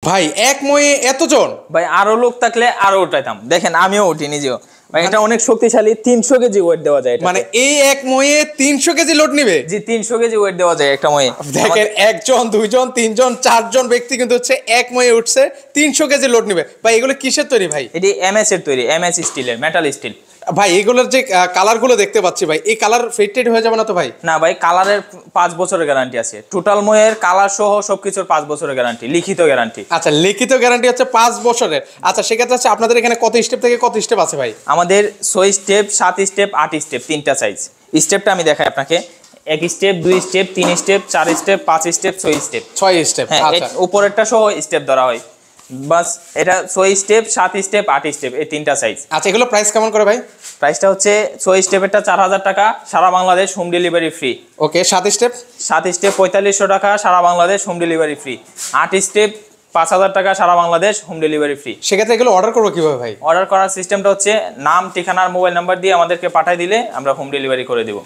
ভাই এক ময়ে এতজন? ভাই আরো লোক থাকলে আরো উঠাইতাম, দেখেন আমিও উঠি নিজেও ভাই। এটা অনেক শক্তিশালী, 300 কেজি ওয়েট দেওয়া যায়। মানে এই এক ময়ে 300 কেজি লোড নিবে? জি 300 কেজি ওয়েট দেওয়া যায় একটা ময়ে। দেখেন একজন, দুইজন, তিনজন, চারজন ব্যক্তি কিন্তু হচ্ছে এক ময়ে উঠছে, 300 কেজি লোড নিবে। ভাই এগুলো কিসের তৈরি ভাই? এটি এমএস এর তৈরি, এমএস স্টিলের, মেটাল স্টিল। ভাই এগুলোর যে কালার গুলো দেখতে পাচ্ছি ভাই, এই কালার ফেডেড হয়ে যাবে না তো ভাই? না ভাই, কালারের 5 বছরের গ্যারান্টি আছে। টোটাল ময়ের কালার সহ সবকিছুর 5 বছরের গ্যারান্টি, লিখিত গ্যারান্টি। আচ্ছা, লিখিত গ্যারান্টি হচ্ছে 5 বছরের। আচ্ছা, সেক্ষেত্রে হচ্ছে আপনাদের এখানে কত স্টেপ থেকে কত স্টেপ আছে ভাই? আমাদের 6 স্টেপ, 7 স্টেপ, 8 স্টেপ, 3টা সাইজ। স্টেপটা আমি দেখাই আপনাকে। 1 step, 2 step, 3 step, 4 step, 5 step, 6 step. 6 step. হ্যাঁ, আচ্ছা, উপরেরটা সহ স্টেপ ধরা হয় বাস। এটা 6 স্টেপ, 7 স্টেপ, 8 স্টেপ, এই 3টা সাইজ। আচ্ছা, এগুলো প্রাইস কেমন করে ভাই? প্রাইসটা হচ্ছে 6 স্টেপেরটা 4000 টাকা, সারা Bangladesh home delivery free. Okay, 7 step? 7 step 4500 টাকা, সারা Bangladesh home delivery free. 8 step 5000 টাকা, সারা বাংলাদেশ হোম ডেলিভারি ফ্রি। সেক্ষেত্রে এগুলো অর্ডার করবো কিভাবে ভাই? অর্ডার করার সিস্টেমটা হচ্ছে নাম, ঠিকানা আর মোবাইল নাম্বার দিয়ে আমাদেরকে পাঠিয়ে দিলে আমরা হোম ডেলিভারি করে দেবো।